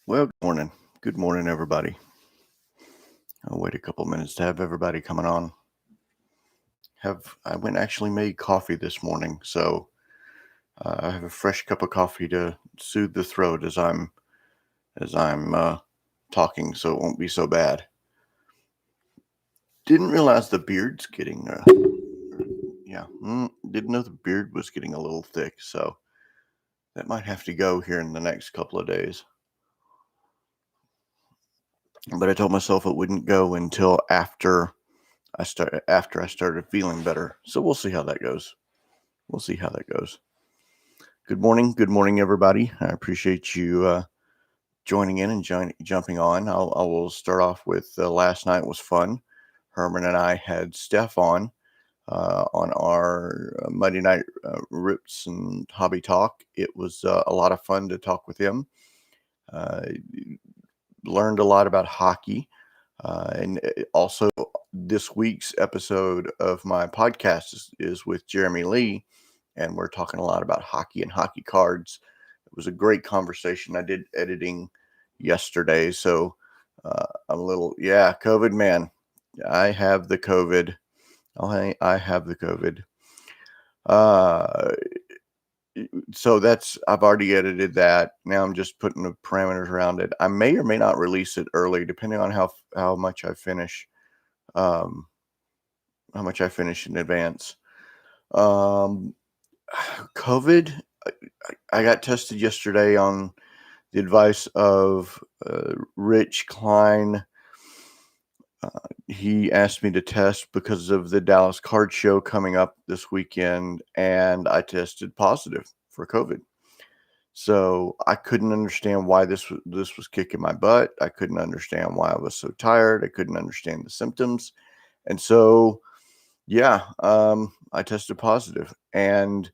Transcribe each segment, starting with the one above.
Well, good morning. Good morning, everybody. I'll wait a couple minutes to have everybody coming on. I went and actually made coffee this morning, so I have a fresh cup of coffee to soothe the throat as I'm talking, so it won't be so bad. Didn't realize the beard's getting didn't know the beard was getting a little thick, so that might have to go here in the next couple of days. But I told myself it wouldn't go until after I started feeling better. So we'll see how that goes. We'll see how that goes. Good morning, everybody. I appreciate you joining in and jumping on. I will start off with last night was fun. Herman and I had Steph on our Monday night rips and hobby talk. It was a lot of fun to talk with him. Learned a lot about hockey. And also, this week's episode of my podcast is with Jeremy Lee, and we're talking a lot about hockey and hockey cards. It was a great conversation. I did editing yesterday, so I'm a little, COVIDMAN. I have the COVID. I have the COVID. Uh, so I've already edited that. Now I'm just putting the parameters around it. I may or may not release it early, depending on how much I finish. Um, how much I finish in advance. COVID. I got tested yesterday on the advice of Rich Klein. He asked me to test because of the Dallas Card Show coming up this weekend, and I tested positive for COVID. So I couldn't understand why this was kicking my butt. I couldn't understand why I was so tired. I couldn't understand the symptoms, and so I tested positive, and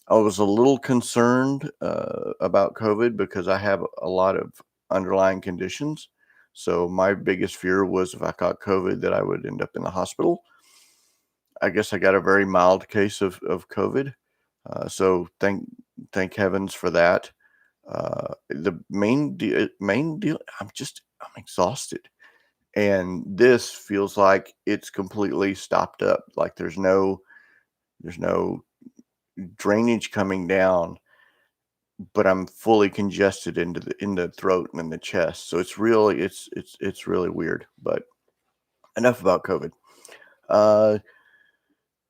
I was a little concerned about COVID because I have a lot of underlying conditions. So my biggest fear was if I caught COVID that I would end up in the hospital. I guess I got a very mild case of COVID. So thank heavens for that. The main deal, I'm exhausted. And this feels like it's completely stopped up. Like there's no drainage coming down, but I'm fully congested in the throat and in the chest. So it's really weird. But enough about COVID.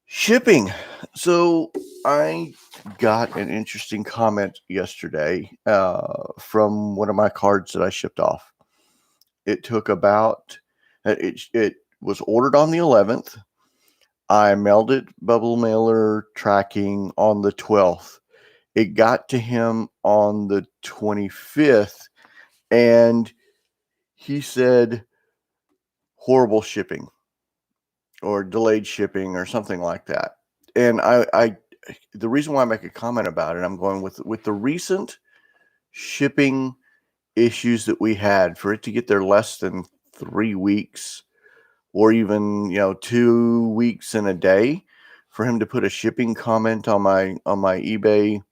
Shipping. So I got an interesting comment yesterday from one of my cards that I shipped off. It took about it was ordered on the 11th. I mailed it bubble mailer tracking on the 12th. It got to him on the 25th, and he said horrible shipping or delayed shipping or something like that. And I the reason why I make a comment about it, I'm going with the recent shipping issues that we had, for it to get there less than 3 weeks or even 2 weeks and a day, for him to put a shipping comment on my eBay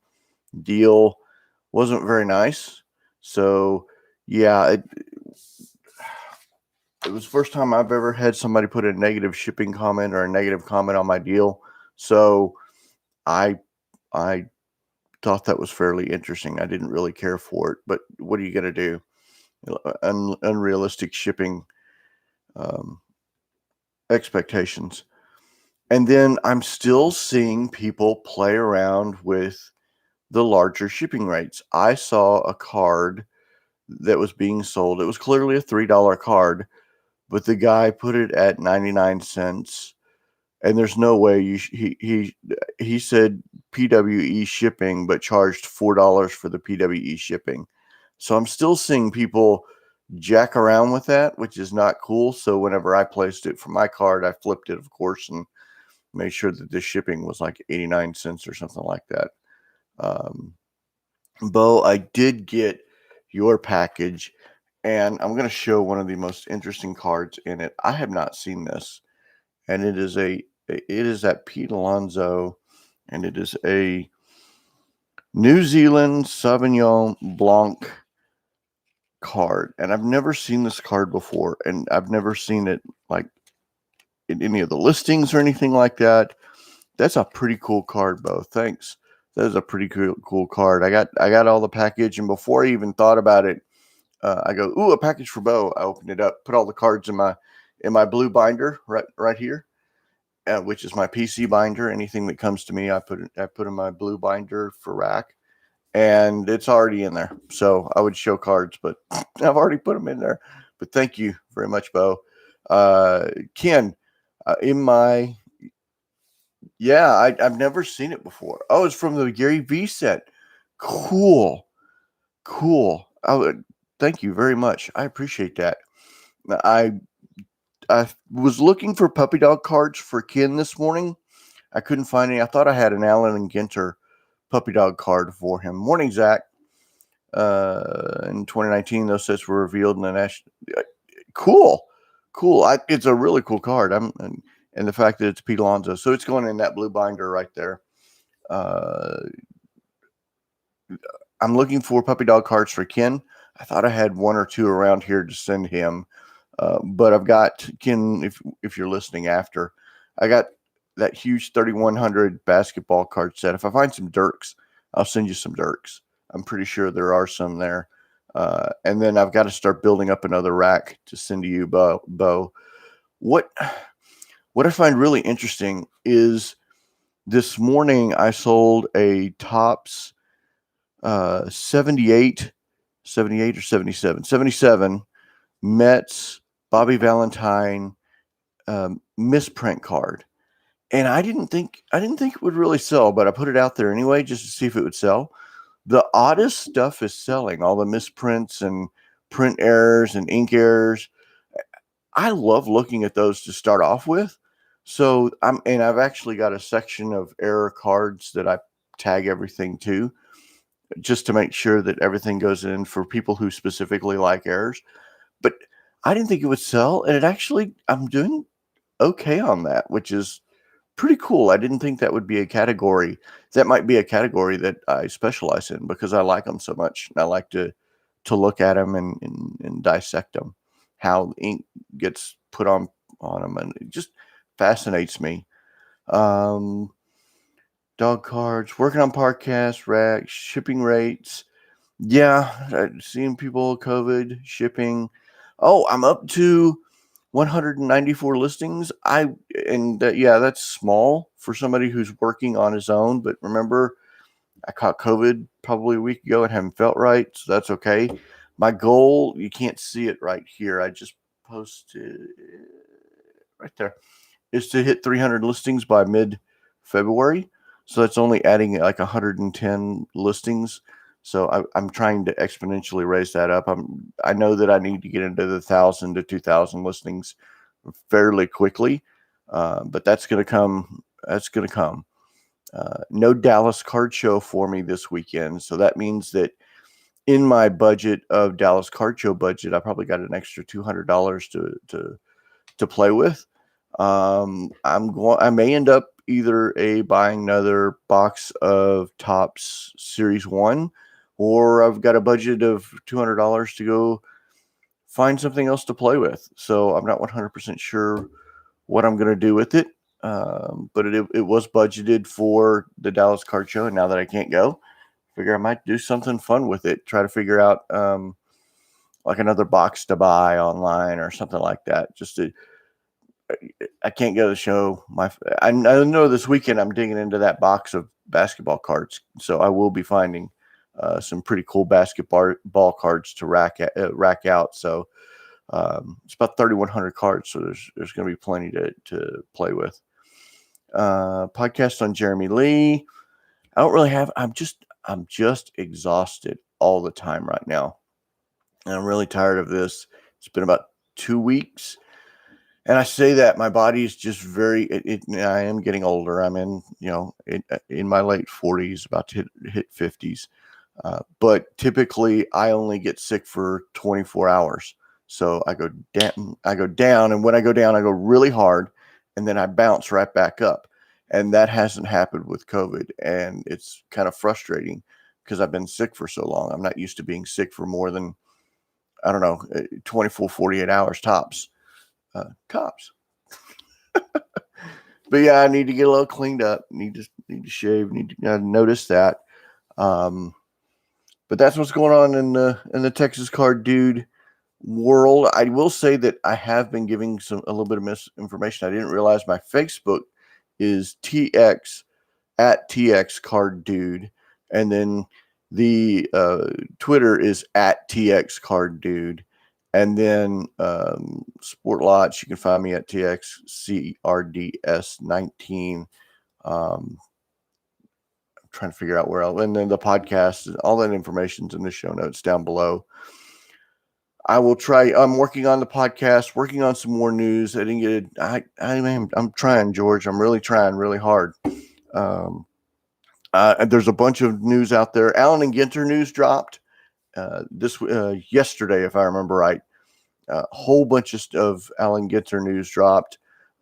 deal wasn't very nice. So yeah, it was the first time I've ever had somebody put a negative shipping comment or a negative comment on my deal. So I I thought that was fairly interesting. I didn't really care for it, but what are you going to do? Unrealistic shipping expectations. And then I'm still seeing people play around with the larger shipping rates. I saw a card that was being sold. It was clearly a $3 card, but the guy put it at 99 cents. And there's no way he said PWE shipping, but charged $4 for the PWE shipping. So I'm still seeing people jack around with that, which is not cool. So whenever I placed it for my card, I flipped it, of course, and made sure that the shipping was like 89 cents or something like that. Bo, I did get your package, and I'm going to show one of the most interesting cards in it. I have not seen this, and it is that Pete Alonso, and it is a New Zealand Sauvignon Blanc card, and I've never seen this card before, and I've never seen it like in any of the listings or anything like that. That's a pretty cool card, Bo. Thanks. That is a pretty cool card. I got all the package, and before I even thought about it, I go, "Ooh, a package for Bo." I opened it up, put all the cards in my blue binder right here, which is my PC binder. Anything that comes to me, I put in my blue binder for rack, and it's already in there. So I would show cards, but I've already put them in there. But thank you very much, Bo. Ken, in my I've never seen it before. Oh, it's from the Gary V set. Cool, cool. Thank you very much. I appreciate that. I I was looking for puppy dog cards for Ken this morning. I couldn't find any. I thought I had an Allen and Ginter puppy dog card for him. Morning, Zach. In 2019, those sets were revealed in the national. Cool. It's a really cool card. And the fact that it's Pete Alonso, so it's going in that blue binder right there. I'm looking for puppy dog cards for Ken. I thought I had one or two around here to send him, but I've got Ken. If you're listening after, I got that huge 3100 basketball card set. If I find some Dirks, I'll send you some Dirks. I'm pretty sure there are some there. And then I've got to start building up another rack to send to you, Bo. What I find really interesting is this morning I sold a Topps 78 or 77 Mets Bobby Valentine misprint card. And I didn't think it would really sell, but I put it out there anyway just to see if it would sell. The oddest stuff is selling, all the misprints and print errors and ink errors. I love looking at those to start off with. So I've actually got a section of error cards that I tag everything to, just to make sure that everything goes in for people who specifically like errors. But I didn't think it would sell, and I'm doing okay on that, which is pretty cool. I didn't think that would be a category. That might be a category that I specialize in because I like them so much. And I like to look at them and dissect them, how ink gets put on them, and it just fascinates me. Dog cards, working on podcast racks, shipping rates. Yeah, seeing people COVID shipping. Oh, I'm up to 194 listings. That's small for somebody who's working on his own. But remember, I caught COVID probably a week ago and haven't felt right, so that's okay. My goal, you can't see it right here. I just posted right there, is to hit 300 listings by mid-February. So that's only adding like 110 listings. So I'm trying to exponentially raise that up. I know that I need to get into the 1,000 to 2,000 listings fairly quickly, but that's going to come. No Dallas card show for me this weekend, so that means that in my budget of Dallas card show budget, I probably got an extra $200 to play with. I may end up either buying another box of Topps Series 1, or I've got a budget of $200 to go find something else to play with. So I'm not 100% sure what I'm going to do with it. But it was budgeted for the Dallas card show. And now that I can't go, figure I might do something fun with it. Try to figure out like another box to buy online or something like that. I can't go to the show. I know this weekend I'm digging into that box of basketball cards, so I will be finding some pretty cool basketball cards to rack out. So it's about 3,100 cards, so there's going to be plenty to play with. Podcast on Jeremy Lee. I don't really have. I'm just exhausted all the time right now, and I'm really tired of this. It's been about 2 weeks. And I say that my body is just I am getting older. I'm in my late 40s, about to hit 50s. But typically I only get sick for 24 hours. So I go down, and when I go down, I go really hard, and then I bounce right back up. And that hasn't happened with COVID. And it's kind of frustrating because I've been sick for so long. I'm not used to being sick for more than I don't know, 24, 48 hours tops. Tops. But yeah, I need to get a little cleaned up. Need to shave. Need to notice that. But that's what's going on in the Texas Car Dude world. I will say that I have been giving a little bit of misinformation. I didn't realize my Facebook is TX at TX Card Dude, and then the Twitter is at TX Card Dude, and then Sport Lots. You can find me at TXCRDS19. I'm trying to figure out where else, and then the podcast, all that information's in the show notes down below. I will try. I'm working on the podcast, working on some more news. I didn't get it. I'm trying, George. I'm really trying really hard. There's a bunch of news out there. Allen and Ginter news dropped yesterday, if I remember right. A whole bunch of Allen Ginter news dropped.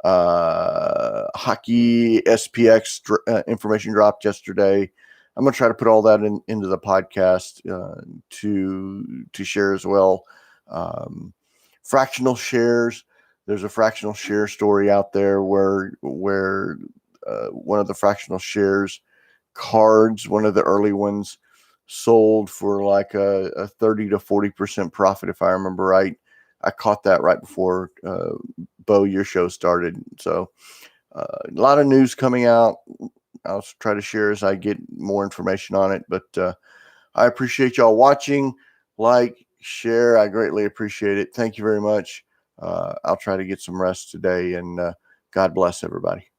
Hockey SPX information dropped yesterday. I'm going to try to put all that into the podcast to share as well. Fractional shares. There's a fractional share story out there where one of the fractional shares cards, one of the early ones, sold for like a 30 to 40% profit, if I remember right. I caught that right before Bo, your show started. So a lot of news coming out. I'll try to share as I get more information on it. But I appreciate y'all watching. Like, share. I greatly appreciate it. Thank you very much. I'll try to get some rest today, and God bless everybody.